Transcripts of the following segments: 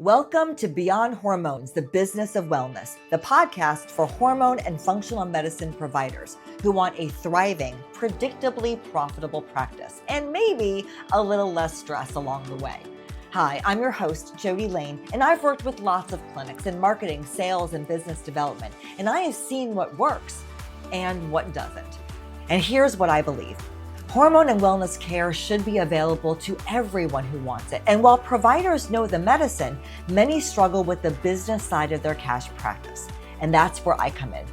Welcome to Beyond Hormones, the Business of Wellness, the podcast for hormone and functional medicine providers who want a thriving, predictably profitable practice and maybe a little less stress along the way. Hi, I'm your host, Jody Lane, and I've worked with lots of clinics in marketing, sales, and business development, and I have seen what works and what doesn't. And here's what I believe. Hormone and wellness care should be available to everyone who wants it. And while providers know the medicine, many struggle with the business side of their cash practice. And that's where I come in.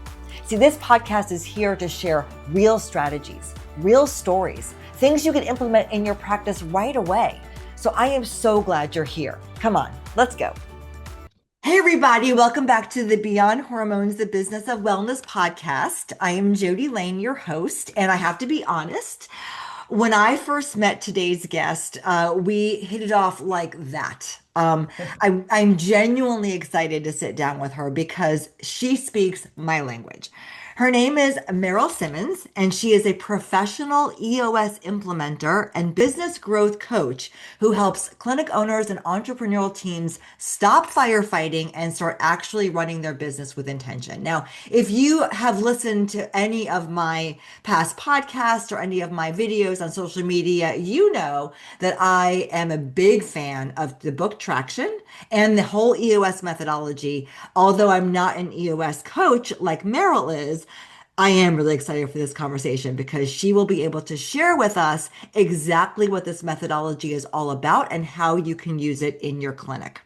See, this podcast is here to share real strategies, real stories, things you can implement in your practice right away. So I am so glad you're here. Come on, let's go. Hey everybody, welcome back to the Beyond Hormones, the Business of Wellness podcast. I am Jody Lane, your host, and I have to be honest, when I first met today's guest, we hit it off like that. I'm genuinely excited to sit down with her because she speaks my language. Her name is Meryl Simmons, and she is a professional EOS implementer and business growth coach who helps clinic owners and entrepreneurial teams stop firefighting and start actually running their business with intention. Now, if you have listened to any of my past podcasts or any of my videos on social media, you know that I am a big fan of the book Traction and the whole EOS methodology. Although I'm not an EOS coach like Meryl is, I am really excited for this conversation because she will be able to share with us exactly what this methodology is all about and how you can use it in your clinic.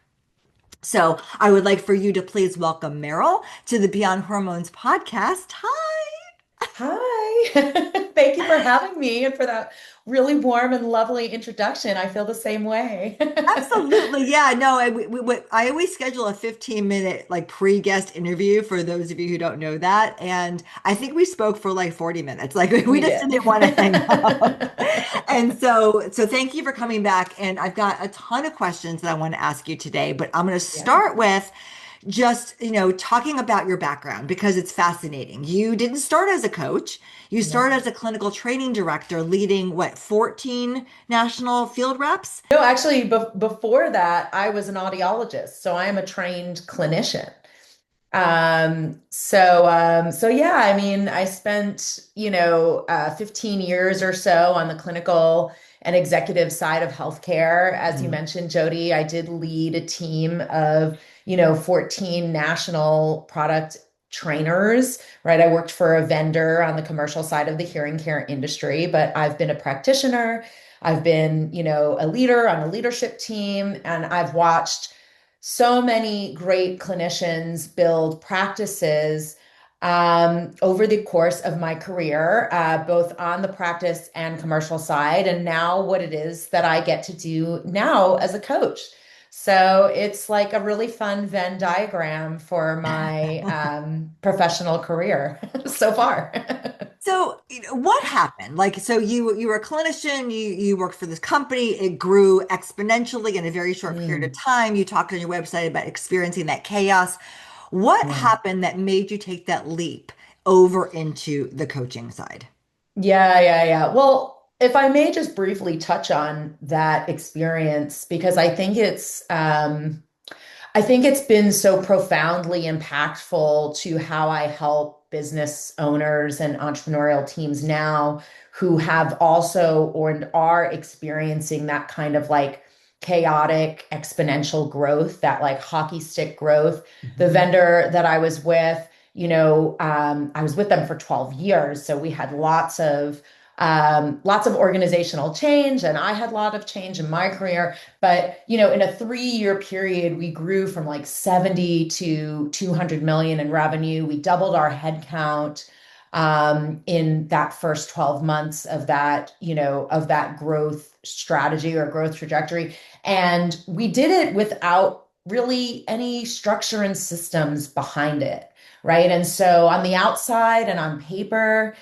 So I would like for you to please welcome Meryl to the Beyond Hormones podcast. Hi. Hi. Thank you for having me and for that really warm and lovely introduction. I feel the same way. Absolutely. Yeah, no, I always schedule a 15-minute like pre-guest interview for those of you who don't know that. And I think we spoke for like 40 minutes. Like we just didn't want to hang up. And so thank you for coming back. And I've got a ton of questions that I want to ask you today, but I'm going to start with just, talking about your background because it's fascinating. You didn't start as a coach. You started as a clinical training director leading 14 national field reps? No, actually, before that, I was an audiologist. So I am a trained clinician. So yeah, I mean, I spent, 15 years or so on the clinical and executive side of healthcare. As you mentioned, Jody, I did lead a team of 14 national product trainers, right? I worked for a vendor on the commercial side of the hearing care industry, but I've been a practitioner. I've been, a leader on a leadership team, and I've watched so many great clinicians build practices over the course of my career, both on the practice and commercial side, and now what it is that I get to do now as a coach. So it's like a really fun Venn diagram for my professional career so far. So what happened? So you were a clinician, you worked for this company, it grew exponentially in a very short period of time. You talked on your website about experiencing that chaos. What happened that made you take that leap over into the coaching side? Yeah. Well, if I may just briefly touch on that experience, because I think it's been so profoundly impactful to how I help business owners and entrepreneurial teams now who have also or are experiencing that kind of like chaotic exponential growth, that like hockey stick growth. The vendor that I was with, I was with them for 12 years. So we had lots of organizational change, and I had a lot of change in my career. But, in a 3-year period, we grew from like 70 to 200 million in revenue. We doubled our headcount in that first 12 months of that, of that growth strategy or growth trajectory. And we did it without really any structure and systems behind it. Right. And so on the outside and on paper,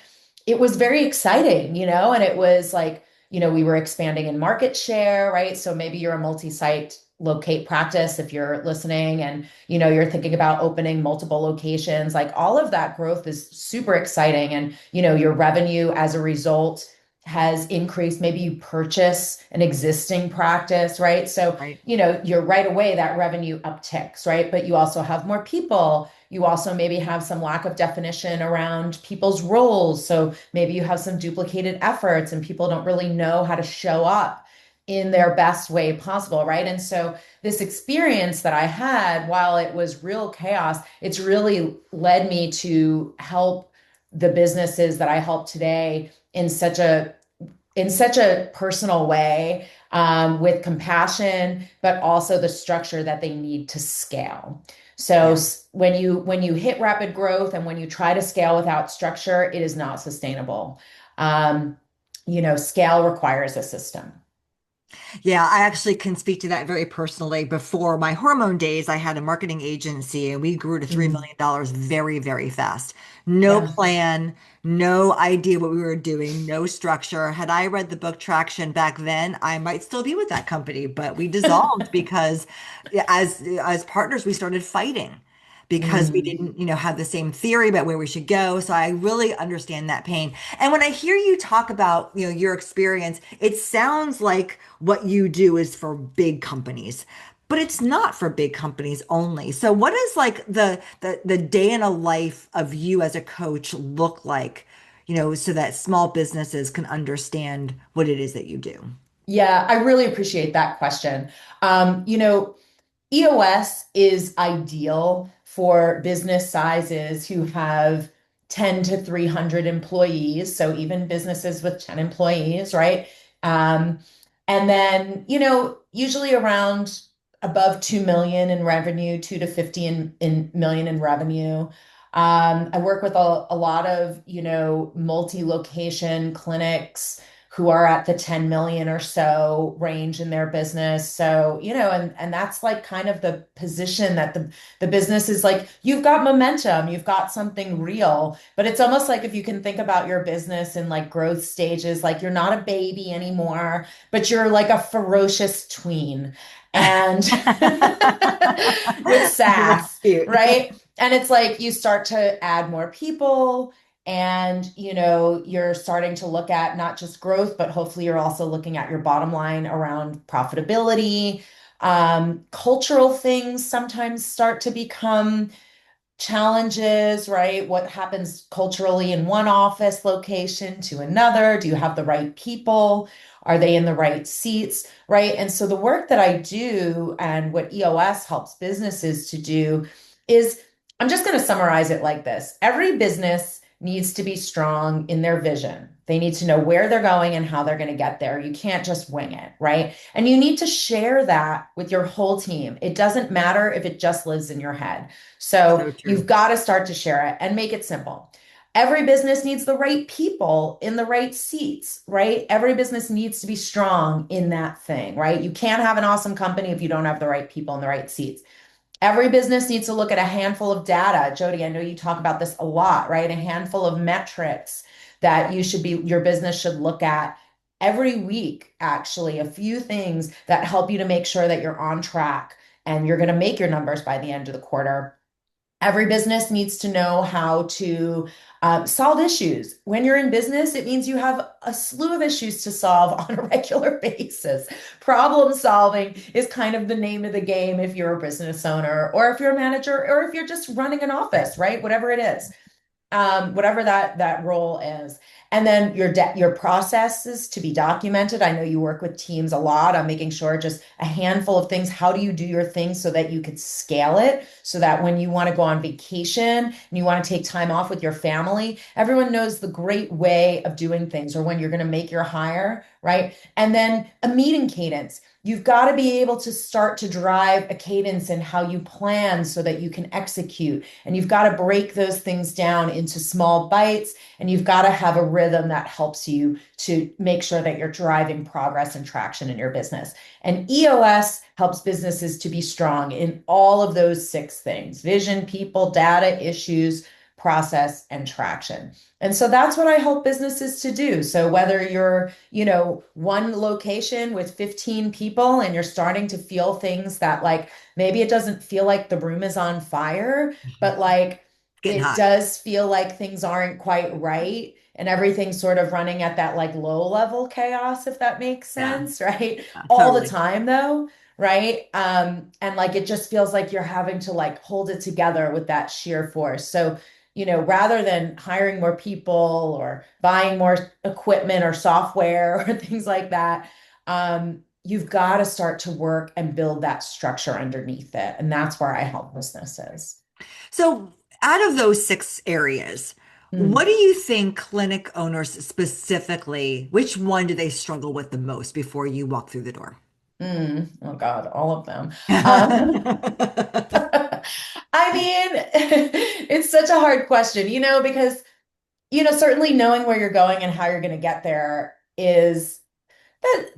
it was very exciting, and it was like, we were expanding in market share, right? So maybe you're a multi-site locate practice if you're listening and, you're thinking about opening multiple locations, like all of that growth is super exciting. And, your revenue as a result has increased. Maybe you purchase an existing practice, right? So, Right. you're right away that revenue upticks, right? But you also have more people. You also maybe have some lack of definition around people's roles. So maybe you have some duplicated efforts and people don't really know how to show up in their best way possible, right? And so this experience that I had, while it was real chaos, it's really led me to help the businesses that I help today in such a personal way, with compassion, but also the structure that they need to scale. So Yeah. when you hit rapid growth and when you try to scale without structure, it is not sustainable. Um, Scale requires a system. Yeah, I actually can speak to that very personally. Before my hormone days, I had a marketing agency and we grew to $3 Mm, million very, very fast. No yeah. plan, no idea what we were doing, no structure. Had I read the book Traction back then, I might still be with that company, but we dissolved because as partners, we started fighting because we Mm. didn't, have the same theory about where we should go. So I really understand that pain. And when I hear you talk about, your experience, it sounds like what you do is for big companies, but it's not for big companies only. So what does like the day in a life of you as a coach look like, so that small businesses can understand what it is that you do? Yeah, I really appreciate that question. EOS is ideal for business sizes who have 10 to 300 employees. So even businesses with 10 employees, right? Um, and then, usually around above 2 million in revenue, 2 to 50 in million in revenue. I work with a lot of, multi-location clinics who are at the 10 million or so range in their business. So, and that's like kind of the position that the business is like, you've got momentum, you've got something real. But it's almost like if you can think about your business in like growth stages, like you're not a baby anymore, but you're like a ferocious tween. And with That's SaaS, cute. right? And it's like you start to add more people, and you're starting to look at not just growth, but hopefully you're also looking at your bottom line around profitability. Cultural things sometimes start to become challenges, right? What happens culturally in one office location to another? Do you have the right people? Are they in the right seats, right? And so the work that I do and what EOS helps businesses to do is, I'm just going to summarize it like this. Every business needs to be strong in their vision. They need to know where they're going and how they're going to get there. You can't just wing it, right? And you need to share that with your whole team. It doesn't matter if it just lives in your head. So So you've true. got to start to share it and make it simple. Every business needs the right people in the right seats, right? Every business needs to be strong in that thing, right? You can't have an awesome company if you don't have the right people in the right seats. Every business needs to look at a handful of data. Jody, I know you talk about this a lot, right? A handful of metrics that your business should look at every week, actually, a few things that help you to make sure that you're on track and you're going to make your numbers by the end of the quarter. Every business needs to know how to solve issues. When you're in business, it means you have a slew of issues to solve on a regular basis. Problem solving is kind of the name of the game if you're a business owner, or if you're a manager, or if you're just running an office, right? Whatever it is, whatever that role is. And then your processes to be documented. I know you work with teams a lot on making sure just a handful of things. How do you do your things so that you could scale it, so that when you want to go on vacation and you want to take time off with your family, everyone knows the great way of doing things, or when you're going to make your hire, right? And then a meeting cadence. You've got to be able to start to drive a cadence in how you plan so that you can execute. And you've got to break those things down into small bites. And you've got to have a rhythm that helps you to make sure that you're driving progress and traction in your business. And EOS helps businesses to be strong in all of those six things: vision, people, data, issues, process, and traction. And so that's what I help businesses to do. So whether you're, one location with 15 people and you're starting to feel things that, like, maybe it doesn't feel like the room is on fire, but like Getting it hot. does feel like things aren't quite right. and everything's sort of running at that like low level chaos, if that makes Yeah, sense, right? yeah, All the totally. time though, right? And like it just feels like you're having to like hold it together with that sheer force. So, rather than hiring more people or buying more equipment or software or things like that, you've got to start to work and build that structure underneath it. And that's where I help businesses. So, out of those six areas, what Mm, do you think clinic owners specifically, which one do they struggle with the most before you walk through the door? oh God, all of them. Um, I mean, it's such a hard question, because, certainly knowing where you're going and how you're going to get there is that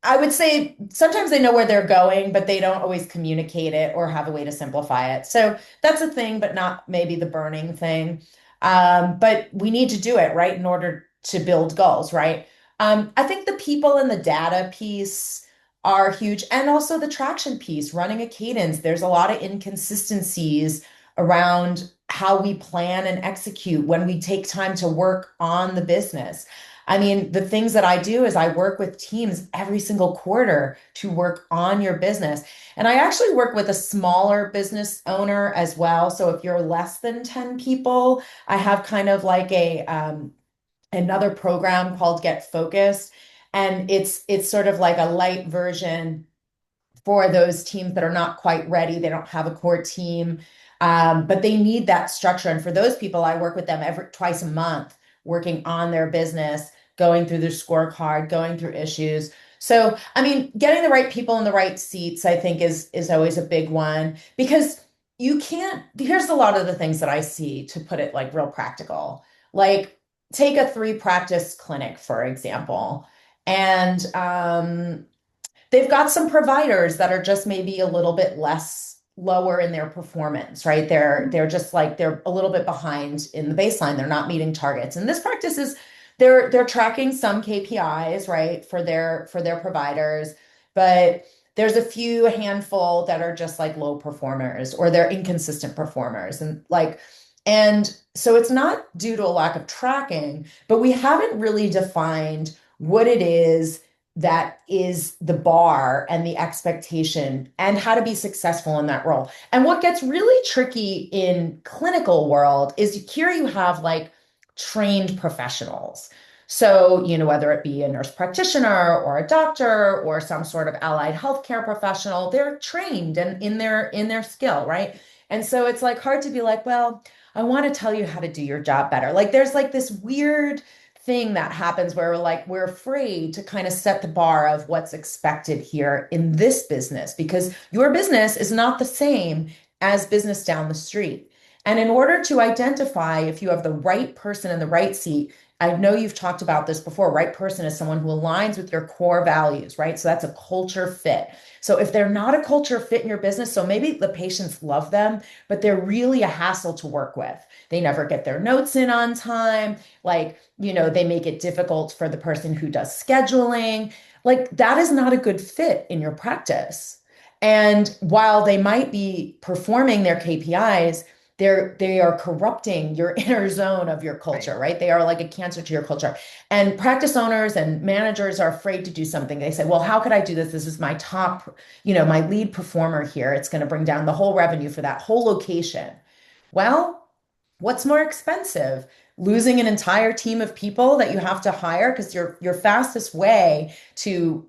I would say sometimes they know where they're going, but they don't always communicate it or have a way to simplify it. So that's a thing, but not maybe the burning thing. But we need to do it, right, in order to build goals, right? I think the people and the data piece are huge, and also the traction piece, running a cadence. There's a lot of inconsistencies around how we plan and execute when we take time to work on the business. I mean, the things that I do is I work with teams every single quarter to work on your business. And I actually work with a smaller business owner as well. So if you're less than 10 people, I have kind of like a another program called Get Focused. And it's sort of like a light version for those teams that are not quite ready. They don't have a core team, but they need that structure. And for those people, I work with them every twice a month, working on their business, going through their scorecard, going through issues. So, I mean, getting the right people in the right seats, I think is always a big one because you can't. Here's a lot of the things that I see to put it like real practical. Like take a three practice clinic, for example, and they've got some providers that are just maybe a little bit less lower in their performance, right? They're just like they're a little bit behind in the baseline. They're not meeting targets. And this practice is they're tracking some KPIs, right, for their providers, but there's a few handful that are just like low performers or they're inconsistent performers and so it's not due to a lack of tracking, but we haven't really defined what it is that is the bar and the expectation and how to be successful in that role. And what gets really tricky in clinical world is here you have like trained professionals. So, whether it be a nurse practitioner or a doctor or some sort of allied healthcare professional, they're trained and in their skill, right? And so it's like hard to be like, well, I want to tell you how to do your job better. Like there's like this weird thing that happens where we're afraid to kind of set the bar of what's expected here in this business because your business is not the same as business down the street. And in order to identify if you have the right person in the right seat, I know you've talked about this before. Right person is someone who aligns with your core values, right? So that's a culture fit. So if they're not a culture fit in your business, so maybe the patients love them, but they're really a hassle to work with. They never get their notes in on time. Like, they make it difficult for the person who does scheduling. Like, that is not a good fit in your practice. And while they might be performing their KPIs, they are corrupting your inner zone of your Right. culture, right? They are like a cancer to your culture. And practice owners and managers are afraid to do something. They say, well, how could I do this? This is my top, my lead performer here. It's going to bring down the whole revenue for that whole location. Well, what's more expensive? Losing an entire team of people that you have to hire because your fastest way to,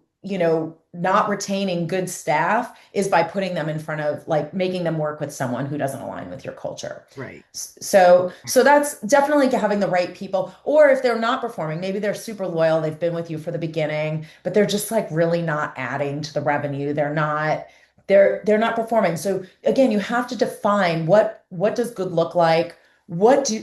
not retaining good staff is by putting them in front of like making them work with someone who doesn't align with your culture. Right. So that's definitely having the right people. Or if they're not performing, maybe they're super loyal, they've been with you for the beginning, but they're just like really not adding to the revenue. They're not performing. So again, you have to define what does good look like?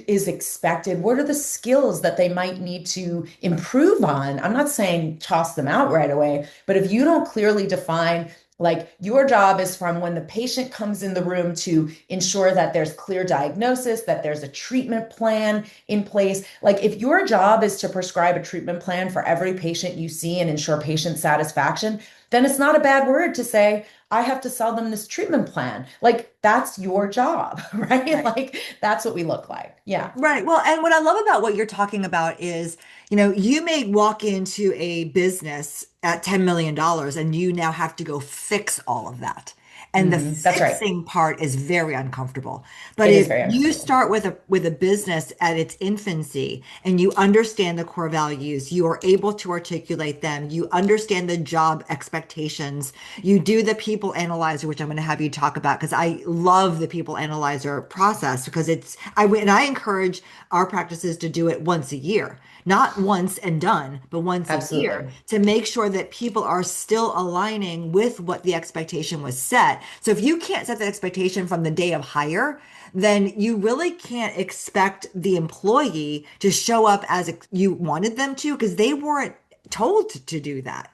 Is expected? What are the skills that they might need to improve on? I'm not saying toss them out right away, but if you don't clearly define, like your job is from when the patient comes in the room to ensure that there's clear diagnosis, that there's a treatment plan in place. Like if your job is to prescribe a treatment plan for every patient you see and ensure patient satisfaction, then it's not a bad word to say, I have to sell them this treatment plan. Like that's your job, right? Right. Like that's what we look like. Yeah. Right. Well, and what I love about what you're talking about is, you may walk into a business at $10 million dollars and you now have to go fix all of that. And the That's right. fixing part is very uncomfortable. But It is if very you uncomfortable. start with a business at its infancy and you understand the core values, you are able to articulate them, you understand the job expectations, you do the people analyzer, which I'm going to have you talk about because I love the people analyzer process because and I encourage our practices to do it once a year, not once and done, but once a year Absolutely. to make sure that people are still aligning with what the expectation was set. So if you can't set the expectation from the day of hire, then you really can't expect the employee to show up as you wanted them to because they weren't told to do that.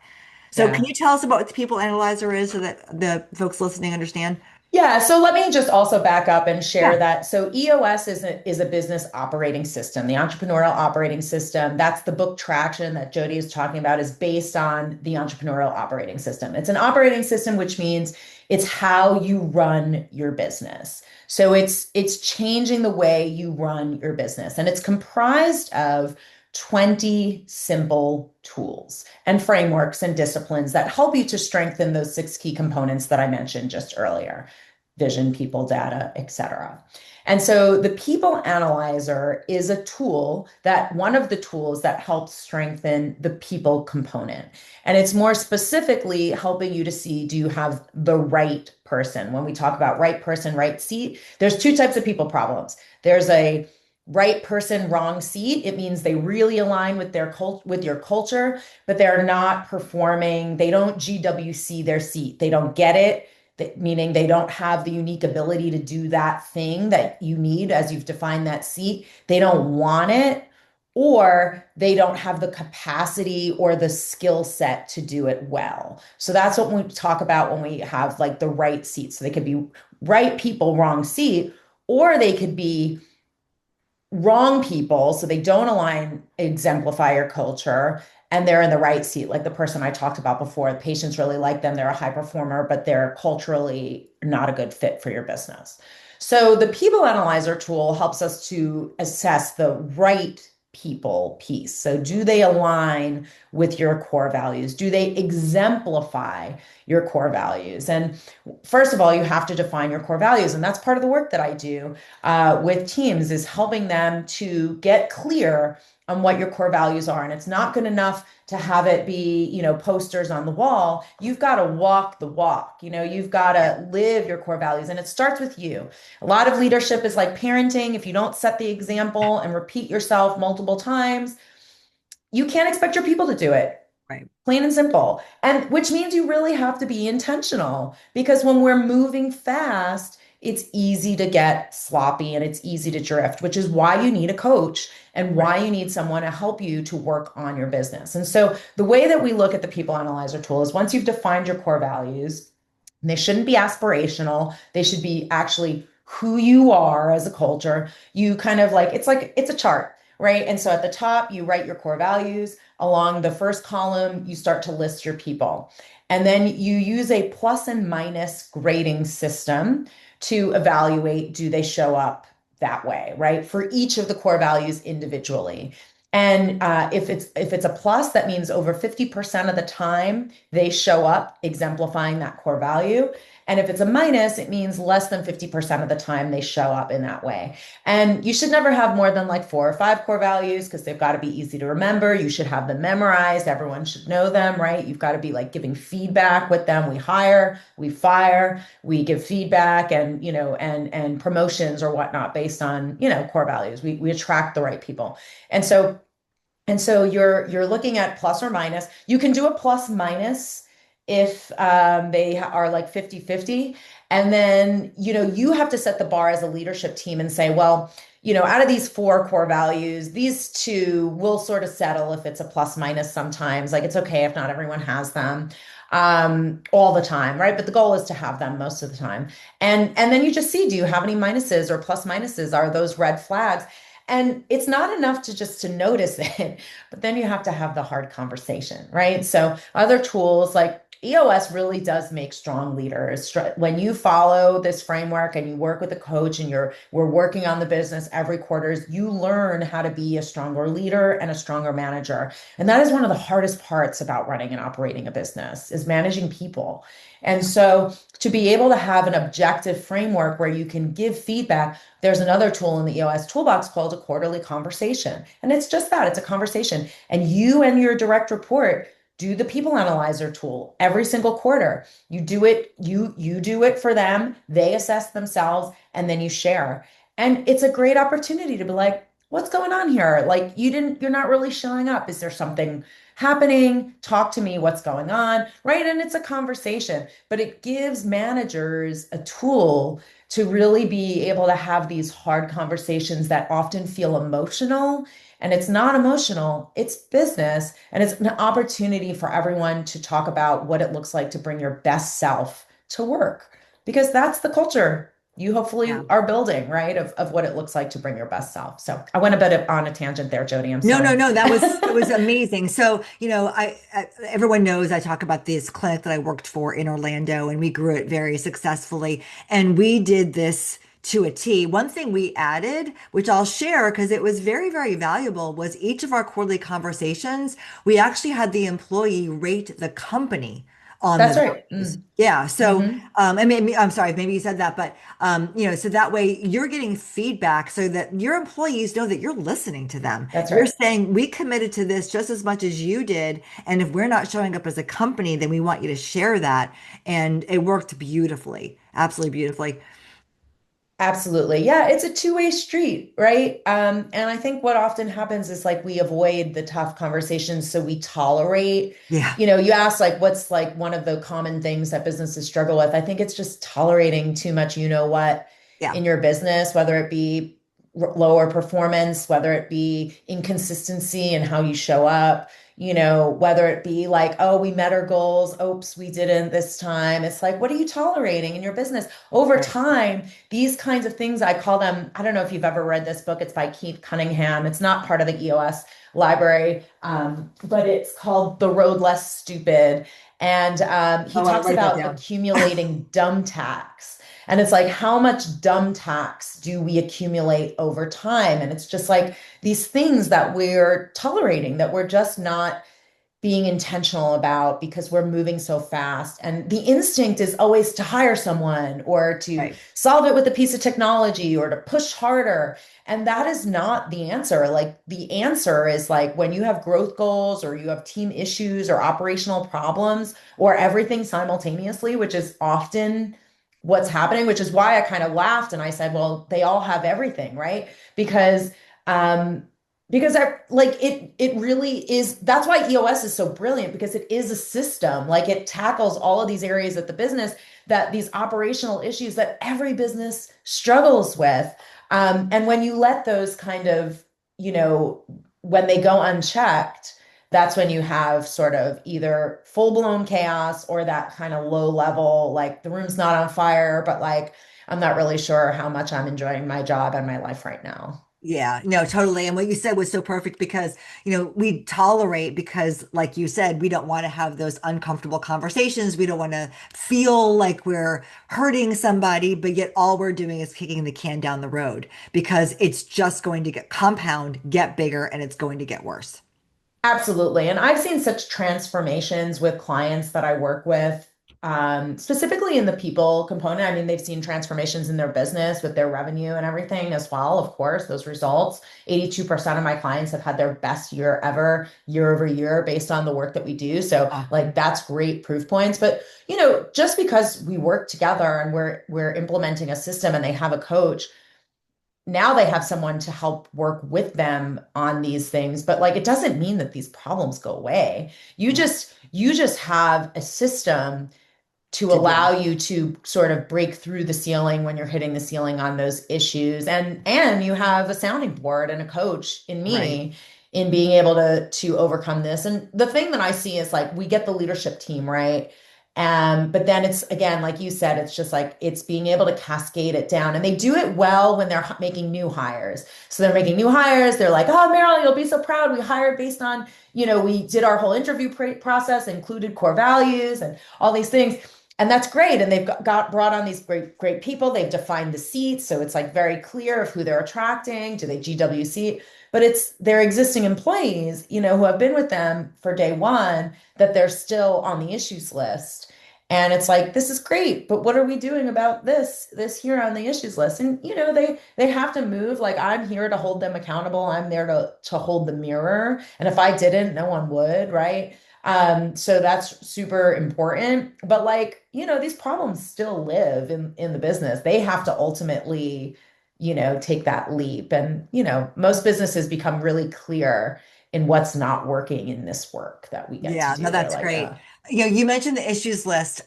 So can Yeah. you tell us about what the people analyzer is so that the folks listening understand? Yeah, so let me just also back up and share Yeah. that. So EOS is a business operating system, the entrepreneurial operating system. That's the book Traction that Jody is talking about is based on the entrepreneurial operating system. It's an operating system, which means it's how you run your business. So it's changing the way you run your business. And it's comprised of 20 simple tools and frameworks and disciplines that help you to strengthen those six key components that I mentioned just earlier: vision, people, data, etc. And so the people analyzer is one of the tools that helps strengthen the people component. And it's more specifically helping you to see, do you have the right person? When we talk about right person, right seat, there's two types of people problems. There's a right person, wrong seat. It means they really align with with your culture, but they're not performing. They don't GWC their seat. They don't get it, meaning they don't have the unique ability to do that thing that you need as you've defined that seat. They don't want it, or they don't have the capacity or the skill set to do it well. So that's what we talk about when we have like the right seat. So they could be right people, wrong seat, or they could be wrong people, so they don't exemplify your culture, and they're in the right seat, like the person I talked about before. The patients really like them, they're a high performer, but they're culturally not a good fit for your business. So the people analyzer tool helps us to assess the right people piece. So do they align with your core values? Do they exemplify your core values? And first of all, you have to define your core values, and that's part of the work that I do with teams, is helping them to get clear on what your core values are. And it's not good enough to have it be, posters on the wall. You've got to walk the walk. You've got to live your core values, and it starts with you. A lot of leadership is like parenting. If you don't set the example and repeat yourself multiple times, you can't expect your people to do it. Right. Plain and simple. And which means you really have to be intentional, because when we're moving fast, it's easy to get sloppy and it's easy to drift, which is why you need a coach and Right. why you need someone to help you to work on your business. And so the way that we look at the people analyzer tool is, once you've defined your core values, they shouldn't be aspirational. They should be actually who you are as a culture. You kind of it's a chart, right? And so at the top, you write your core values. Along the first column, you start to list your people. And then you use a plus and minus grading system to evaluate, do they show up that way, right? For each of the core values individually. And if it's a plus, that means over 50% of the time they show up exemplifying that core value. And if it's a minus, it means less than 50% of the time they show up in that way. And you should never have more than like 4 or 5 core values, because they've got to be easy to remember. You should have them memorized. Everyone should know them, right? You've got to be like giving feedback with them. We hire, we fire, we give feedback, and and promotions or whatnot based on core values. We attract the right people. And so you're looking at plus or minus. You can do a plus minus if they are like 50-50. And then, you have to set the bar as a leadership team and say, well, out of these 4 core values, these 2 will sort of settle if it's a plus minus sometimes. Like, it's okay if not everyone has them all the time, right? But the goal is to have them most of the time. And then you just see, do you have any minuses or plus minuses? Are those red flags? And it's not enough to notice it, but then you have to have the hard conversation, right? So other tools like EOS really does make strong leaders. When you follow this framework and you work with a coach and we're working on the business every quarter, you learn how to be a stronger leader and a stronger manager. And that is one of the hardest parts about running and operating a business is managing people. And so to be able to have an objective framework where you can give feedback, there's another tool in the EOS toolbox called a quarterly conversation. And it's just that, it's a conversation. And you and your direct report do the people analyzer tool every single quarter. You do it, you do it for them, they assess themselves, and then you share. And it's a great opportunity to be like, what's going on here? Like you're not really showing up. Is there something happening? Talk to me, what's going on, right? And it's a conversation, but it gives managers a tool to really be able to have these hard conversations that often feel emotional. And it's not emotional, it's business. And it's an opportunity for everyone to talk about what it looks like to bring your best self to work, because that's the culture you hopefully Yeah. are building, right? Of what it looks like to bring your best self. So I went a bit on a tangent there, Jody. I'm No, no, sorry. no. That was amazing. So, everyone knows I talk about this clinic that I worked for in Orlando, and we grew it very successfully. And we did this to a T. One thing we added, which I'll share because it was very, very valuable, was each of our quarterly conversations, we actually had the employee rate the company on the That's right. values. Yeah. So, Mhm. and maybe, I'm sorry, maybe you said that, but, so that way you're getting feedback so that your employees know that you're listening to them. That's You're right. saying we committed to this just as much as you did. And if we're not showing up as a company, then we want you to share that. And it worked beautifully, absolutely beautifully. Absolutely. Yeah, it's a two-way street, right? And I think what often happens is like we avoid the tough conversations, so we tolerate, Yeah. you ask like what's like one of the common things that businesses struggle with. I think it's just tolerating too much, what, Yeah. in your business, whether it be lower performance, whether it be inconsistency in how you show up, whether it be like, oh, we met our goals, oops, we didn't this time. It's like, what are you tolerating in your business? Over Right. time, these kinds of things, I call them, I don't know if you've ever read this book. It's by Keith Cunningham. It's not part of the EOS library, but it's called The Road Less Stupid. And he Oh, I'll talks write that about down. accumulating dumb tax. And it's like, how much dumb tax do we accumulate over time? And it's just like these things that we're tolerating, that we're just not being intentional about because we're moving so fast. And the instinct is always to hire someone or to Right. solve it with a piece of technology or to push harder. And that is not the answer. Like the answer is like when you have growth goals or you have team issues or operational problems or everything simultaneously, which is often what's happening, which is why I kind of laughed and I said, well, they all have everything, right? Because um because I like it really is. That's why EOS is so brilliant, because it is a system. Like it tackles all of these areas of the business, that these operational issues that every business struggles with. And when you let those kind of, when they go unchecked, that's when you have sort of either full-blown chaos or that kind of low level, like the room's not on fire, but like I'm not really sure how much I'm enjoying my job and my life right now. Yeah, no, totally. And what you said was so perfect because, we tolerate because, like you said, we don't want to have those uncomfortable conversations. We don't want to feel like we're hurting somebody, but yet all we're doing is kicking the can down the road because it's just going to get compound, get bigger, and it's going to get worse. Absolutely. And I've seen such transformations with clients that I work with, specifically in the people component. I mean, they've seen transformations in their business with their revenue and everything as well. Of course, those results. 82% of my clients have had their best year ever, year over year, based on the work that we do. So, like, that's great proof points. But, just because we work together and we're implementing a system and they have a coach, now they have someone to help work with them on these things, but like it doesn't mean that these problems go away. You just have a system to To deal allow with. you to sort of break through the ceiling when you're hitting the ceiling on those issues, and you have a sounding board and a coach in Right. me in being able to overcome this. And the thing that I see is like we get the leadership team right, But then it's again, like you said, it's just like it's being able to cascade it down. And they do it well when they're making new hires. So they're making new hires. They're like, oh, Meryl, you'll be so proud. We hired based on, we did our whole interview process, included core values and all these things. And that's great. And they've got brought on these great people. They've defined the seats. So it's like very clear of who they're attracting. Do they GWC? But it's their existing employees, who have been with them for day one, that they're still on the issues list. And it's like, this is great, but what are we doing about this here on the issues list? And they have to move. Like, I'm here to hold them accountable. I'm there to hold the mirror. And if I didn't, no one would, right? So that's super important. But like, these problems still live in the business. They have to ultimately, take that leap. And, most businesses become really clear in what's not working in this work that we get to Yeah, no, do. They're that's like, great. You mentioned the issues list,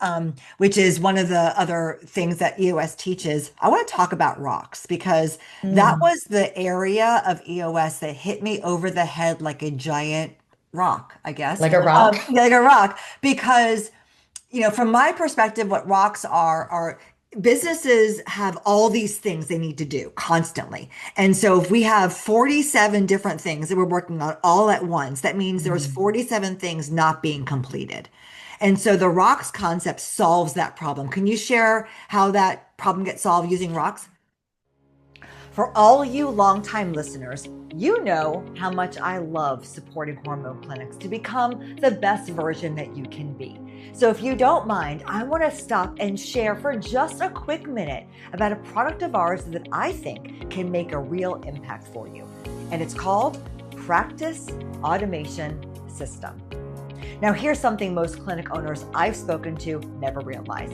which is one of the other things that EOS teaches. I want to talk about rocks because that mm, was the area of EOS that hit me over the head like a giant rock, I guess. like a rock. Yeah, like a rock, because from my perspective, what rocks are businesses have all these things they need to do constantly. And so if we have 47 different things that we're working on all at once, that means there's Mm. 47 things not being completed. And so the rocks concept solves that problem. Can you share how that problem gets solved using rocks? For all you longtime listeners, you know how much I love supporting hormone clinics to become the best version that you can be. So if you don't mind, I want to stop and share for just a quick minute about a product of ours that I think can make a real impact for you. And it's called Practice Automation System. Now, here's something most clinic owners I've spoken to never realize.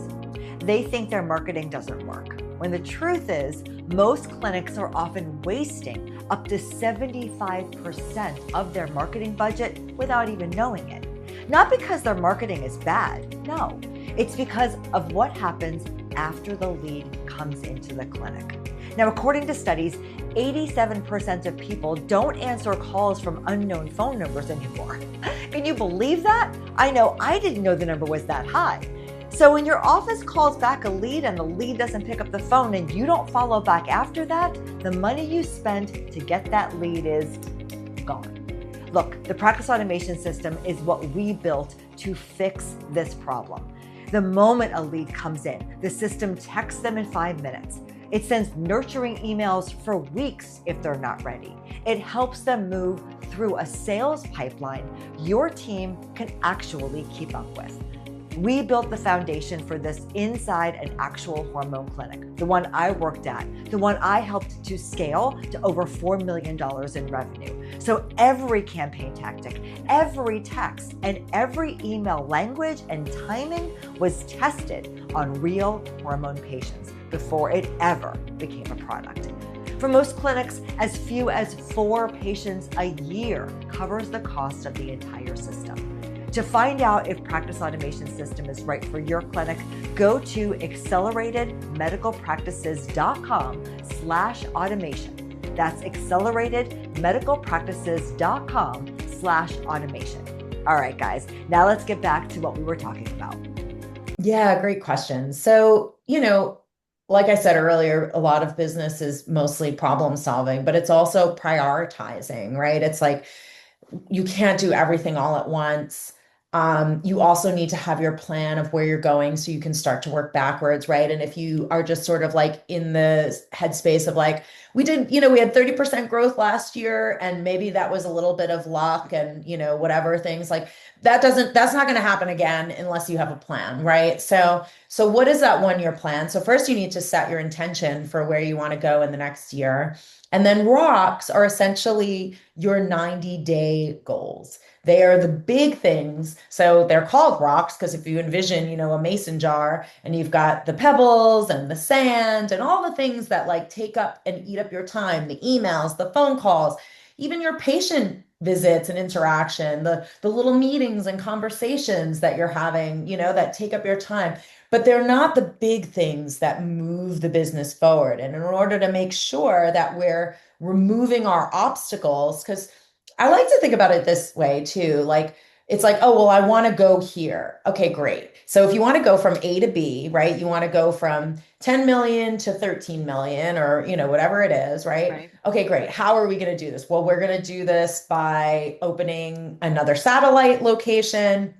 They think their marketing doesn't work, when the truth is, most clinics are often wasting up to 75% of their marketing budget without even knowing it. Not because their marketing is bad, no. It's because of what happens after the lead comes into the clinic. Now, according to studies, 87% of people don't answer calls from unknown phone numbers anymore. Can you believe that? I know I didn't know the number was that high. So when your office calls back a lead and the lead doesn't pick up the phone and you don't follow back after that, the money you spent to get that lead is gone. Look, the practice automation system is what we built to fix this problem. The moment a lead comes in, the system texts them in 5 minutes. It sends nurturing emails for weeks if they're not ready. It helps them move through a sales pipeline your team can actually keep up with. We built the foundation for this inside an actual hormone clinic, the one I worked at, the one I helped to scale to over $4 million in revenue. So every campaign tactic, every text, and every email language and timing was tested on real hormone patients before it ever became a product. For most clinics, as few as 4 patients a year covers the cost of the entire system. To find out if Practice Automation System is right for your clinic, go to acceleratedmedicalpractices.com/automation. That's acceleratedmedicalpractices.com/automation. All right, guys, now let's get back to what we were talking about. Yeah, great question. So, like I said earlier, a lot of business is mostly problem solving, but it's also prioritizing, right? It's like you can't do everything all at once. You also need to have your plan of where you're going so you can start to work backwards, right? And if you are just sort of like in the headspace of like, we had 30% growth last year, and maybe that was a little bit of luck and, whatever things like that's not going to happen again unless you have a plan, right? So what is that 1 year plan? So first you need to set your intention for where you want to go in the next year. And then rocks are essentially your 90-day goals. They are the big things. So they're called rocks because if you envision, a mason jar and you've got the pebbles and the sand and all the things that like take up and eat up your time, the emails, the phone calls, even your patient visits and interaction, the little meetings and conversations that you're having, that take up your time. But they're not the big things that move the business forward. And in order to make sure that we're removing our obstacles, because I like to think about it this way too, like it's like, oh, well, I want to go here. Okay, great. So if you want to go from A to B, right? You want to go from 10 million to 13 million or, whatever it is, right? Right. Okay, great. How are we going to do this? Well, we're going to do this by opening another satellite location.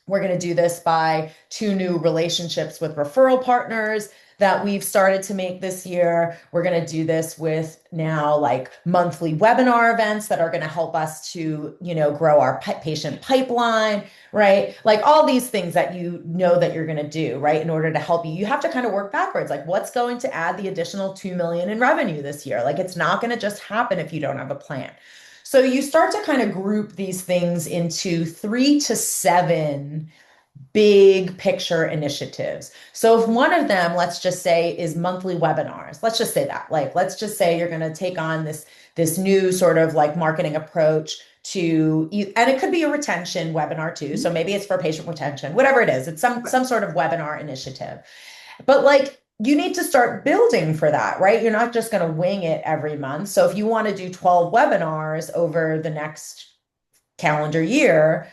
We're going to do this by 2 new relationships with referral partners that we've started to make this year. We're going to do this with now like monthly webinar events that are going to help us to, grow our patient pipeline, right? Like all these things that that you're going to do, right? In order to help you, you have to kind of work backwards. Like what's going to add the additional 2 million in revenue this year? Like it's not going to just happen if you don't have a plan. So you start to kind of group these things into 3 to 7 big picture initiatives. So if one of them, let's just say, is monthly webinars, let's just say that, like, let's just say you're going to take on this new sort of like marketing approach to you, and it could be a retention webinar too. So maybe it's for patient retention, whatever it is, it's some sort of webinar initiative. But like you need to start building for that, right? You're not just going to wing it every month. So if you want to do 12 webinars over the next calendar year,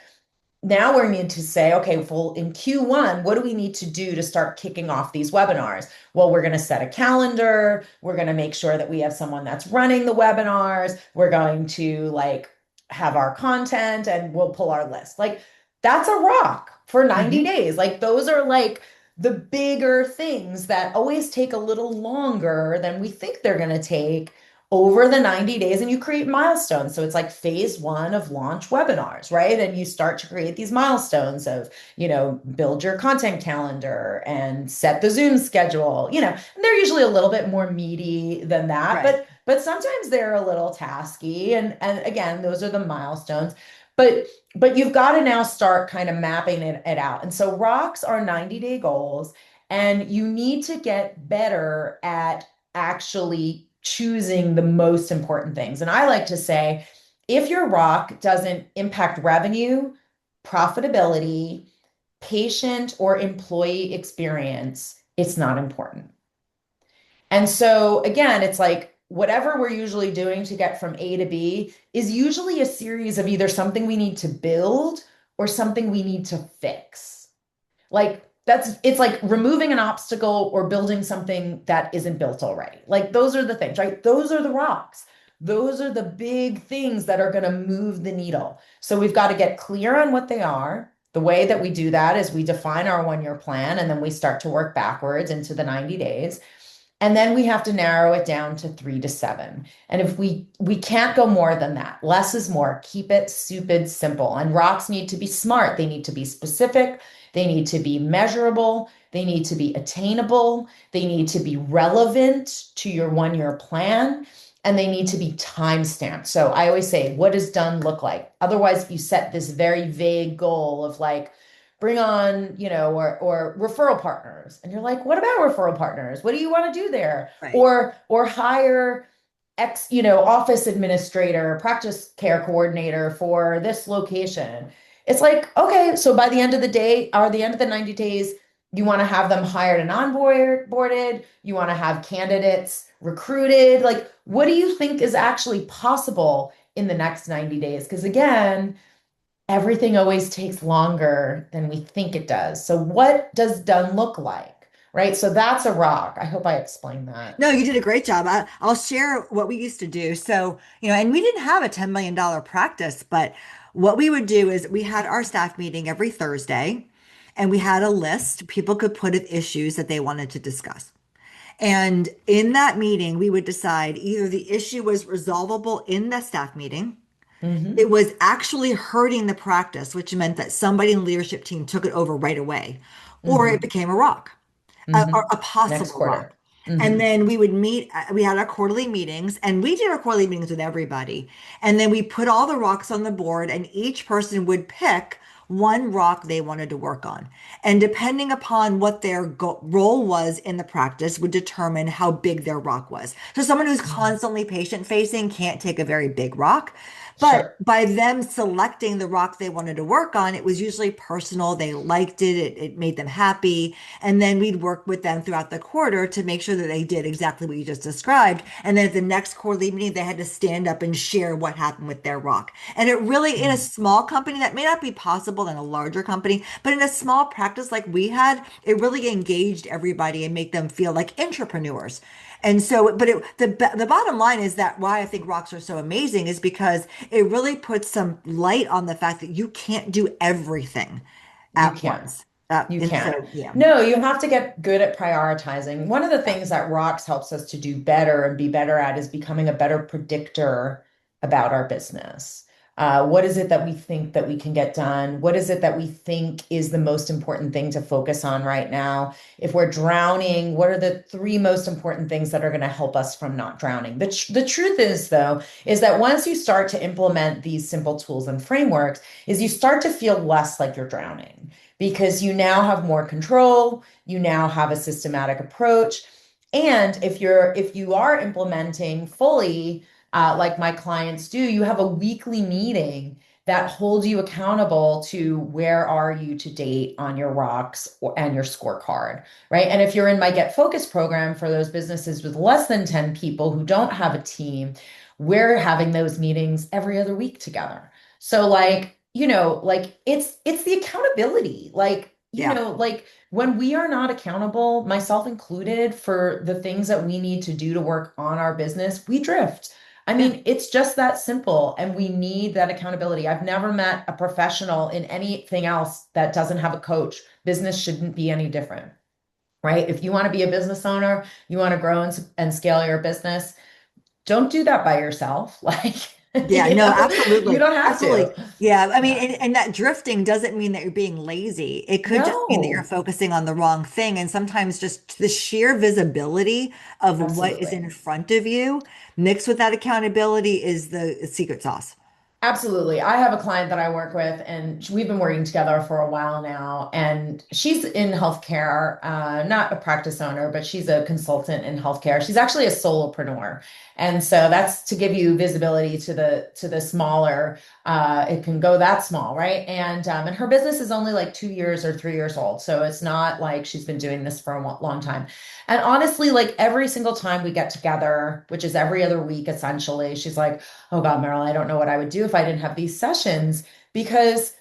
now we need to say, okay, well, in Q1, what do we need to do to start kicking off these webinars? Well, we're going to set a calendar. We're going to make sure that we have someone that's running the webinars. We're going to like have our content and we'll pull our list. Like that's a rock for 90 days. Like those are like the bigger things that always take a little longer than we think they're going to take over the 90 days, and you create milestones. So it's like phase 1 of launch webinars, right? And you start to create these milestones of, build your content calendar and set the Zoom schedule, and they're usually a little bit more meaty than that, Right. but sometimes they're a little tasky. And again, those are the milestones. But you've got to now start kind of mapping it out. And so rocks are 90-day goals, and you need to get better at actually choosing the most important things. And I like to say, if your rock doesn't impact revenue, profitability, patient or employee experience, it's not important. And so again, it's like whatever we're usually doing to get from A to B is usually a series of either something we need to build or something we need to fix. Like it's like removing an obstacle or building something that isn't built already. Like those are the things, right? Those are the rocks. Those are the big things that are going to move the needle. So we've got to get clear on what they are. The way that we do that is we define our 1-year plan, and then we start to work backwards into the 90 days. And then we have to narrow it down to 3 to 7. And if we can't go more than that, less is more. Keep it stupid simple. And rocks need to be smart. They need to be specific. They need to be measurable. They need to be attainable. They need to be relevant to your 1-year plan. And they need to be time stamped. So I always say, what does done look like? Otherwise, you set this very vague goal of like, bring on, or referral partners. And you're like, what about referral partners? What do you want to do there? Right. Or hire office administrator, practice care coordinator for this location. It's like, okay, so by the end of the day, or the end of the 90 days, you want to have them hired and onboarded. You want to have candidates recruited. Like, what do you think is actually possible in the next 90 days? Because again, everything always takes longer than we think it does. So what does done look like? Right. So that's a rock. I hope I explained that. No, you did a great job. I'll share what we used to do. So, and we didn't have a $10 million practice, but what we would do is we had our staff meeting every Thursday, and we had a list. People could put in issues that they wanted to discuss. And in that meeting, we would decide either the issue was resolvable in the staff meeting, it was actually hurting the practice, which meant that somebody in the leadership team took it over right away, or it became a rock, a possible rock. And then we would meet, we had our quarterly meetings, and we did our quarterly meetings with everybody. And then we put all the rocks on the board, and each person would pick one rock they wanted to work on. And depending upon what their role was in the practice would determine how big their rock was. So someone who's constantly patient facing can't take a very big rock. But Sure. by them selecting the rock they wanted to work on, it was usually personal. They liked it. It made them happy. And then we'd work with them throughout the quarter to make sure that they did exactly what you just described. And then at the next quarterly meeting, they had to stand up and share what happened with their rock. And it really, in a Mm. small company, that may not be possible in a larger company, but in a small practice like we had, it really engaged everybody and make them feel like entrepreneurs. And so, but the bottom line is that why I think rocks are so amazing is because it really puts some light on the fact that you can't do everything You at can't. once. You And can't. so, yeah, No, you have to get good at prioritizing. One of the yeah, things that Rocks helps us to do better and be better at is becoming a better predictor about our business. What is it that we think that we can get done? What is it that we think is the most important thing to focus on right now? If we're drowning, what are the three most important things that are going to help us from not drowning? The truth is, though, is that once you start to implement these simple tools and frameworks, is you start to feel less like you're drowning because you now have more control, you now have a systematic approach. And if you are implementing fully, like my clients do, you have a weekly meeting that holds you accountable to where are you to date on your rocks and your scorecard, right? And if you're in my Get Focused program for those businesses with less than 10 people who don't have a team, we're having those meetings every other week together. So like, like it's the accountability. Like, yeah, like when we are not accountable, myself included, for the things that we need to do to work on our business, we drift. I yeah. mean, it's just that simple, and we need that accountability. I've never met a professional in anything else that doesn't have a coach. Business shouldn't be any different, right? If you want to be a business owner, you want to grow and scale your business, don't do that by yourself. Like, Yeah, no, you absolutely. don't have Absolutely. to. Yeah. I mean, Yeah. and that drifting doesn't mean that you're being lazy. It could just mean that you're No, focusing on the wrong thing. And sometimes just the sheer visibility of what is in absolutely. front of you mixed with that accountability is the secret sauce. Absolutely. I have a client that I work with, and we've been working together for a while now. And she's in healthcare, not a practice owner, but she's a consultant in healthcare. She's actually a solopreneur, and so that's to give you visibility to the smaller. It can go that small, right? And her business is only like 2 years or 3 years old, so it's not like she's been doing this for a long time. And honestly, like every single time we get together, which is every other week essentially, she's like, oh God, Meryl, I don't know what I would do if I didn't have these sessions, because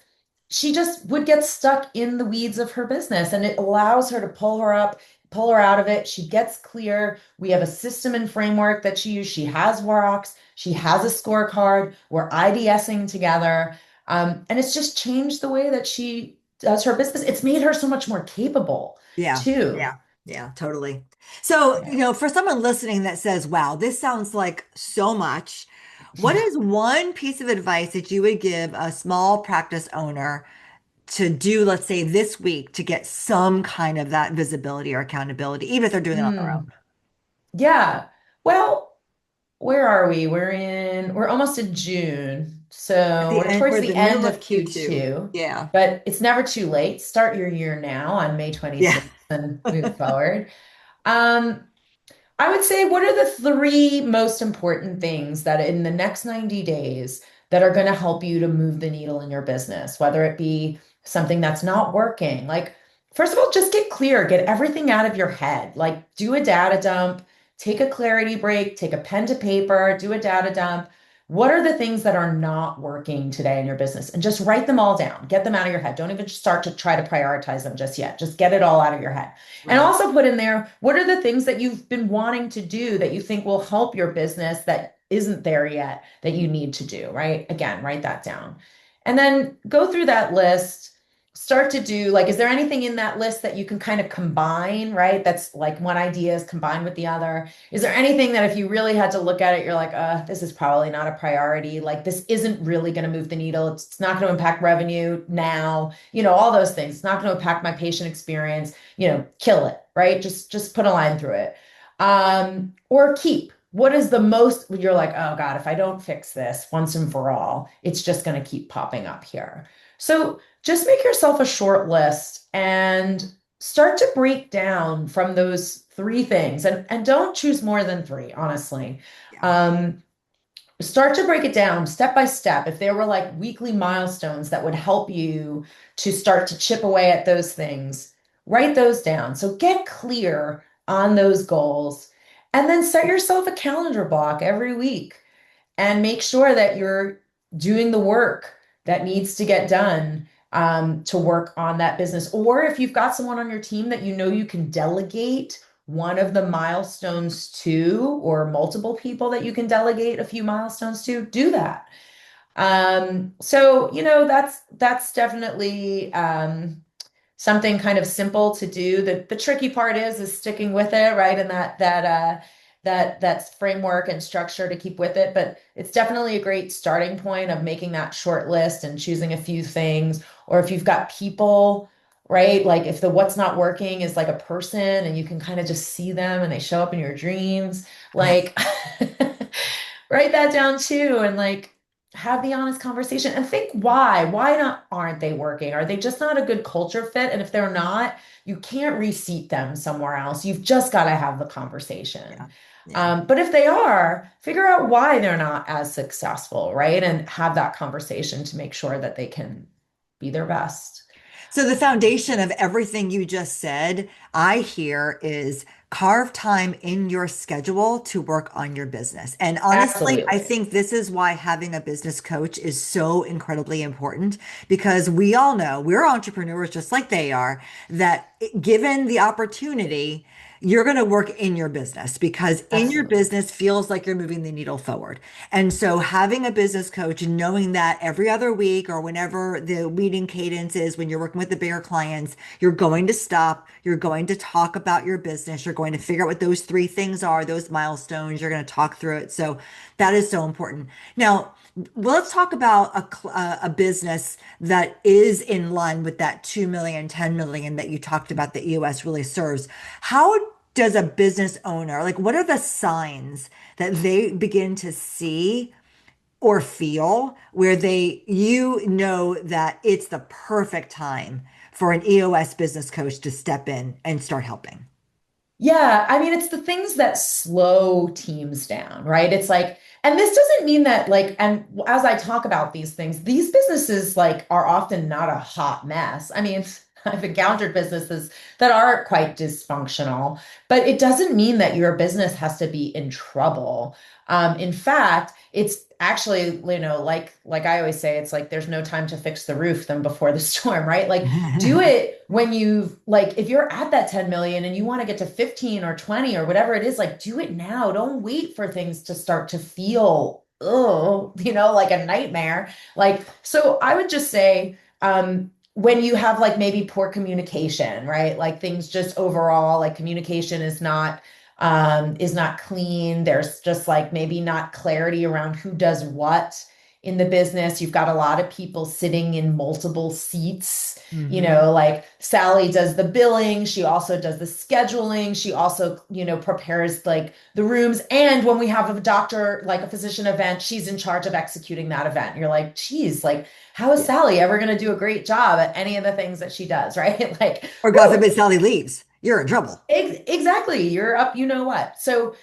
she just would get stuck in the weeds of her business, and it allows her to pull her up, pull her out of it. She gets clear. We have a system and framework that she uses. She has rocks. She has a scorecard. We're IDSing together. And it's just changed the way that she does her business. It's made her so much more capable Yeah. too. Yeah. Yeah, totally. So, Yeah. for someone listening that says, wow, this sounds like so much, what Yeah. is one piece of advice that you would give a small practice owner to do, let's say, this week to get some kind of that visibility or accountability, even if they're doing it on their own? Mm. Yeah. Well, where are we? We're almost in June. At So the we're end, towards we're the the middle end of of Q2. Q2, Yeah. but it's never too late. Start your year now on May Yeah. 26th and move forward. Um, I would say, what are the three most important things that in the next 90 days that are going to help you to move the needle in your business, whether it be something that's not working? Like, first of all, just get clear, get everything out of your head. Like, do a data dump, take a clarity break, take a pen to paper, do a data dump. What are the things that are not working today in your business? And just write them all down. Get them out of your head. Don't even start to try to prioritize them just yet. Just get it all out of your head. And Right. also put in there, what are the things that you've been wanting to do that you think will help your business that isn't there yet that you need to do, right? Again, write that down. And then go through that list, start to do like, is there anything in that list that you can kind of combine, right? That's like one idea is combined with the other. Is there anything that if you really had to look at it, you're like, this is probably not a priority. Like this isn't really going to move the needle. It's not going to impact revenue now, all those things. It's not going to impact my patient experience, kill it, right? Just put a line through it. Or keep. What is the most, you're like, oh God, if I don't fix this once and for all, it's just going to keep popping up here. So just make yourself a short list and start to break down from those three things, and don't choose more than three, honestly. Yeah. Um, start to break it down step by step. If there were like weekly milestones that would help you to start to chip away at those things, write those down. So get clear on those goals and then set yourself a calendar block every week and make sure that you're doing the work that needs to get done to work on that business. Or if you've got someone on your team that you know you can delegate one of the milestones to, or multiple people that you can delegate a few milestones to, do that. So, that's definitely something kind of simple to do. The tricky part is sticking with it, right? And that's framework and structure to keep with it. But it's definitely a great starting point of making that short list and choosing a few things. Or if you've got people, right? Like if the what's not working is like a person and you can kind of just see them and they show up in your dreams, like write that down too, and like have the honest conversation and think why not aren't they working? Are they just not a good culture fit? And if they're not, you can't reseat them somewhere else. You've just got to have the Yeah. conversation. Yeah. But if they are, figure out why they're not as successful, right? And have that conversation to make sure that they can be their best. So the foundation of everything you just said, I hear, is carve time in your schedule to work on your business. And honestly, I Absolutely. think this is why having a business coach is so incredibly important, because we all know we're entrepreneurs just like they are, that given the opportunity, you're going to work in your business because in your Absolutely. business feels like you're moving the needle forward. And so having a business coach and knowing that every other week or whenever the meeting cadence is, when you're working with the bigger clients, you're going to stop, you're going to talk about your business, you're going to figure out what those three things are, those milestones, you're going to talk through it. So that is so important. Now, well, let's talk about a business that is in line with that 2 million, 10 million that you talked about that EOS really serves. How does a business owner, like, what are the signs that they begin to see or feel where you know that it's the perfect time for an EOS business coach to step in and start helping? Yeah, I mean, it's the things that slow teams down, right? It's like, and this doesn't mean that like, and as I talk about these things, these businesses like are often not a hot mess. I mean, I've encountered businesses that are quite dysfunctional, but it doesn't mean that your business has to be in trouble. In fact, it's actually, like I always say, it's like there's no time to fix the roof than before the storm, right? Like do it when you've like if you're at that 10 million and you want to get to 15 or 20 or whatever it is, like do it now. Don't wait for things to start to feel like a nightmare. Like so I would just say when you have like maybe poor communication, right? Like things just overall like communication is not clean. There's just like maybe not clarity around who does what in the business. You've got a lot of people sitting in multiple seats. Hmm. Like Sally does the billing, she also does the scheduling, she also, prepares like the rooms. And when we have a doctor, like a physician event, she's in charge of executing that event. You're like, geez, like, how is Yeah. Sally ever going to do a great job at any of the things that she does, right? Like, Or God woo, forbid Sally leaves. You're in trouble. Exactly. You're up, you know what. So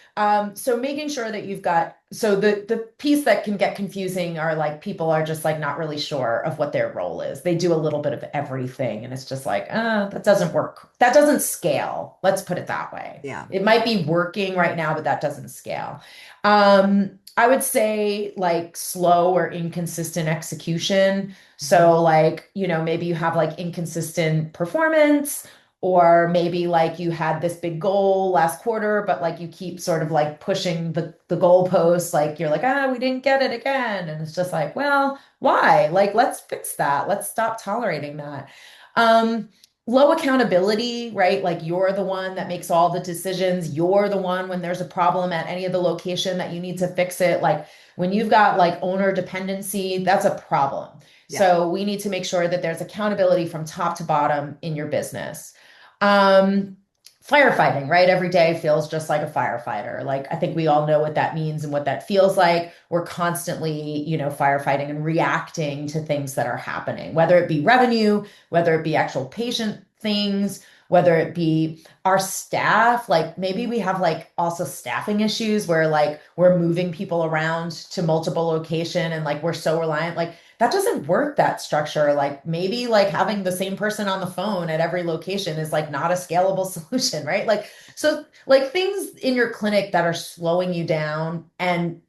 making sure that you've got so the piece that can get confusing are like people are just like not really sure of what their role is. They do a little bit of everything, and it's just like, that doesn't work. That doesn't scale. Let's put it that way. Yeah. It might be working right now, but that doesn't scale. I would say like slow or inconsistent execution. Mhm. So like, maybe you have like inconsistent performance, or maybe like you had this big goal last quarter, but like you keep sort of like pushing the goalposts, like you're like, we didn't get it again. And it's just like, well, why? Like, let's fix that. Let's stop tolerating that. Um, Low accountability, right? Like you're the one that makes all the decisions. You're the one when there's a problem at any of the location that you need to fix it. Like when you've got like owner dependency, that's a problem. Yeah. So we need to make sure that there's accountability from top to bottom in your business. Um, Firefighting, right? Every day feels just like a firefighter. Like I think we all know what that means and what that feels like. We're constantly, firefighting and reacting to things that are happening, whether it be revenue, whether it be actual patient things, whether it be our staff, like maybe we have like also staffing issues where like we're moving people around to multiple location and like we're so reliant, like that doesn't work, that structure. Like maybe like having the same person on the phone at every location is like not a scalable solution, right? Like, so like things in your clinic that are slowing you down, and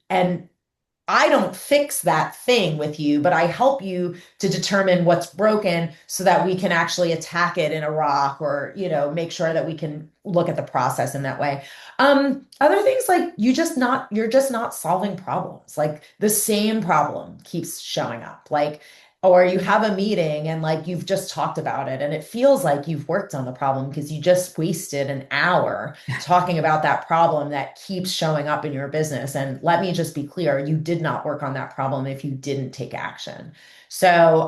I don't fix that thing with you, but I help you to determine what's broken so that we can actually attack it in a rock, or, make sure that we can look at the process in that way. Other things like you're just not solving problems. Like the same problem keeps showing up. Like, or you have a meeting and like you've just talked about it and it feels like you've worked on the problem because you just wasted an hour talking about that problem that keeps showing up in your business. And let me just be clear, you did not work on that problem if you didn't take action. So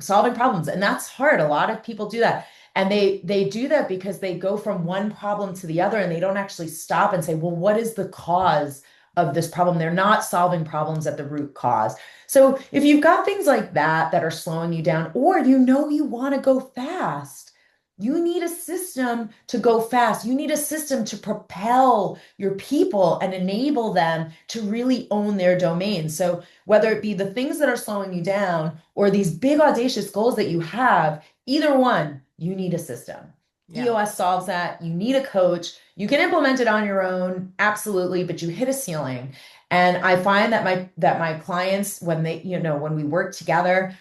solving problems, and that's hard. A lot of people do that. And they do that because they go from one problem to the other and they don't actually stop and say, well, what is the cause of this problem? They're not solving problems at the root cause. So if you've got things like that that are slowing you down, or you want to go fast, you need a system to go fast. You need a system to propel your people and enable them to really own their domain. So whether it be the things that are slowing you down or these big audacious goals that you have, either one, you need a system. Yeah. EOS solves that. You need a coach. You can implement it on your own, absolutely, but you hit a ceiling. And I find that my clients, when when we work together,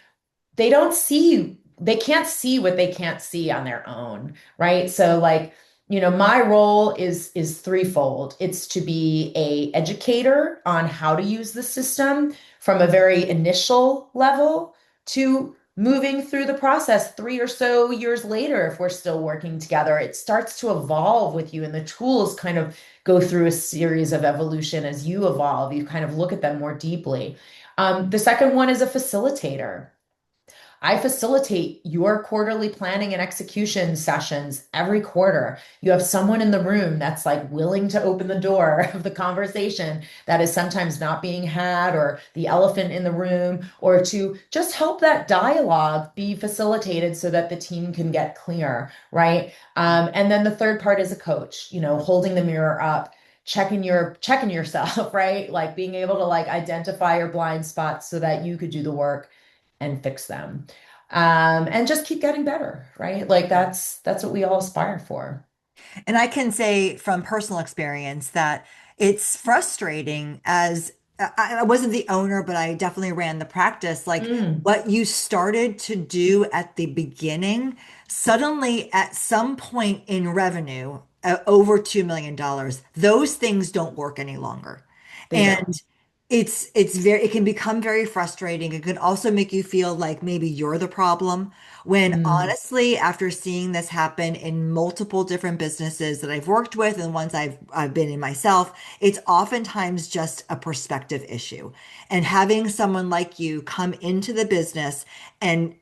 they can't see what they can't see on their own, right? So like, my role is threefold. It's to be a educator on how to use the system from a very initial level to moving through the process 3 or so years later. If we're still working together, it starts to evolve with you, and the tools kind of go through a series of evolution as you evolve. You kind of look at them more deeply. The second one is a facilitator. I facilitate your quarterly planning and execution sessions every quarter. You have someone in the room that's like willing to open the door of the conversation that is sometimes not being had, or the elephant in the room, or to just help that dialogue be facilitated so that the team can get clear, right? And then the third part is a coach, holding the mirror up, checking yourself, right? Like being able to like identify your blind spots so that you could do the work and fix them. And just keep getting better, right? Like that's what we all aspire for. And I can say from personal experience that it's frustrating as I wasn't the owner, but I definitely ran the practice. Like Mm, what you started to do at the beginning, suddenly at some point in revenue, over $2 million, those things don't work any longer. they And don't. it can become very frustrating. It can also make you feel like maybe you're the problem. When Mm, honestly, after seeing this happen in multiple different businesses that I've worked with and ones I've been in myself, it's oftentimes just a perspective issue. And having someone like you come into the business and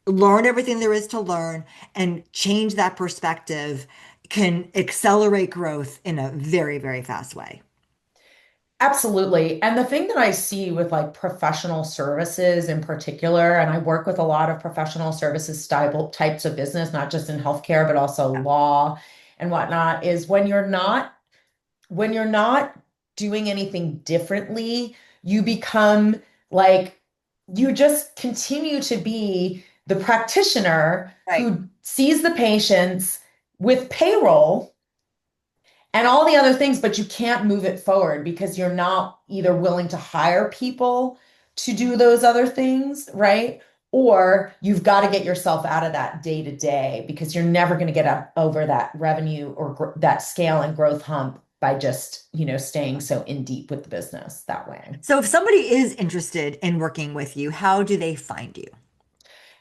learn everything there is to learn and change that perspective can accelerate growth in a very, very fast way. absolutely. And the thing that I see with like professional services in particular, and I work with a lot of professional services style types of business, not just in healthcare, but also law and whatnot, is when you're not doing anything differently, you become like, you just continue to be the practitioner Right. who sees the patients with payroll and all the other things, but you can't move it forward because you're not either willing to hire people to do those other things, right? Or you've got to get yourself out of that day to day because you're never going to get up over that revenue or that scale and growth hump by just, staying so in deep with the business that way. So if somebody is interested in working with you, how do they find you?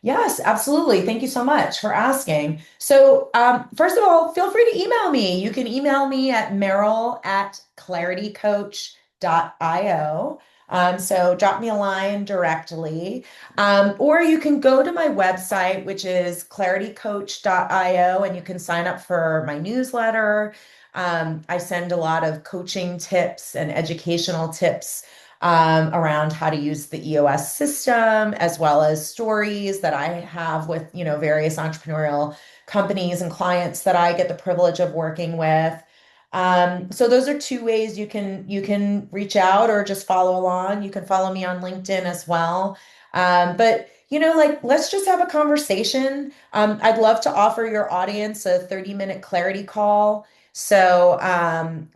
Yes, absolutely. Thank you so much for asking. So, first of all, feel free to email me. You can email me at meryl@claritycoach.io. So drop me a line directly. Or you can go to my website, which is claritycoach.io, and you can sign up for my newsletter. I send a lot of coaching tips and educational tips around how to use the EOS system, as well as stories that I have with, various entrepreneurial companies and clients that I get the privilege of working with. So those are two ways you can reach out or just follow along. You can follow me on LinkedIn as well. But like, let's just have a conversation. I'd love to offer your audience a 30-minute clarity call. So,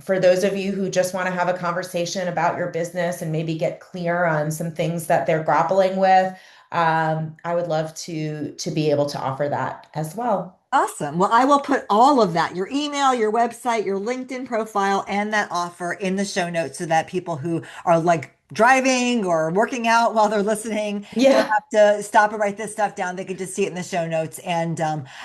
for those of you who just want to have a conversation about your business and maybe get clear on some things that they're grappling with, I would love to be able to offer that as well. Awesome. Well, I will put all of that, your email, your website, your LinkedIn profile, and that offer in the show notes so that people who are like driving or working out while they're listening don't Yeah. have to stop and write this stuff down. They could just see it in the show notes. And,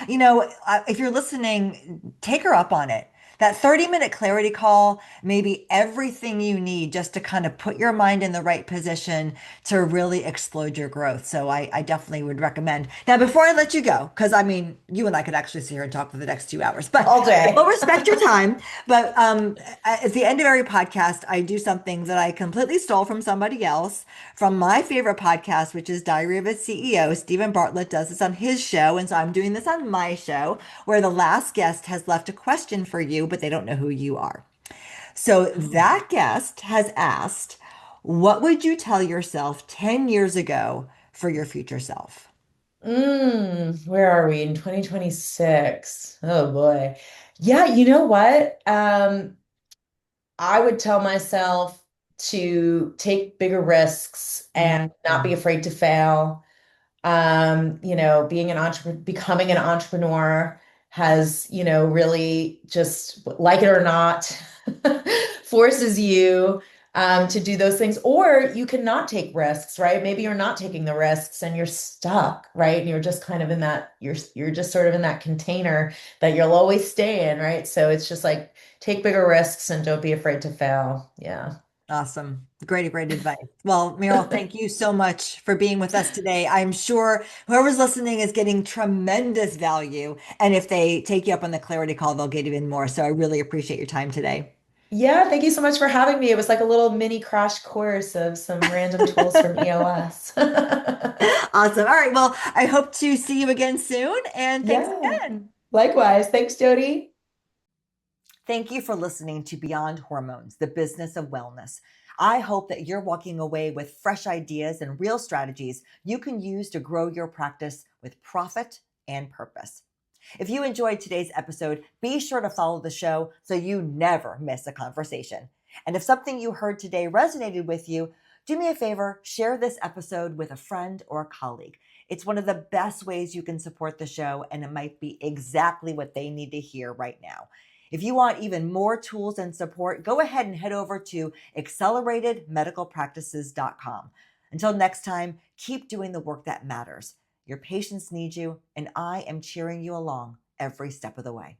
if you're listening, take her up on it. That 30-minute clarity call may be everything you need just to kind of put your mind in the right position to really explode your growth. So I definitely would recommend. Now, before I let you go, because I mean, you and I could actually sit here and talk for the next 2 hours, but All I will day. respect your time. But at the end of every podcast, I do something that I completely stole from somebody else, from my favorite podcast, which is Diary of a CEO. Stephen Bartlett does this on his show. And so I'm doing this on my show, where the last guest has left a question for you, but they don't know who you are. So that guest has asked, what would you tell yourself 10 years ago for your future self? Where are we in 2026? Oh boy. Yeah, you know what? I would tell myself to take bigger risks and not be Mm. afraid to fail. Being an entrepreneur, becoming an entrepreneur has, really just like it or not, forces you to do those things. Or you cannot take risks, right? Maybe you're not taking the risks and you're stuck, right? And you're just kind of in that, you're just sort of in that container that you'll always stay in, right? So it's just like take bigger risks and don't be afraid to fail. Yeah. Awesome. Great, great advice. Well, Meryl, thank you so much for being with us today. I'm sure whoever's listening is getting tremendous value. And if they take you up on the clarity call, they'll get even more. So I really appreciate your time today. Yeah, thank you so much for having me. It was like a little mini crash course of some random tools from EOS. Awesome. All right. Well, I hope to see you again soon. And thanks Yeah, again. likewise. Thanks, Jody. Thank you for listening to Beyond Hormones, the business of wellness. I hope that you're walking away with fresh ideas and real strategies you can use to grow your practice with profit and purpose. If you enjoyed today's episode, be sure to follow the show so you never miss a conversation. And if something you heard today resonated with you, do me a favor, share this episode with a friend or a colleague. It's one of the best ways you can support the show, and it might be exactly what they need to hear right now. If you want even more tools and support, go ahead and head over to acceleratedmedicalpractices.com. Until next time, keep doing the work that matters. Your patients need you, and I am cheering you along every step of the way.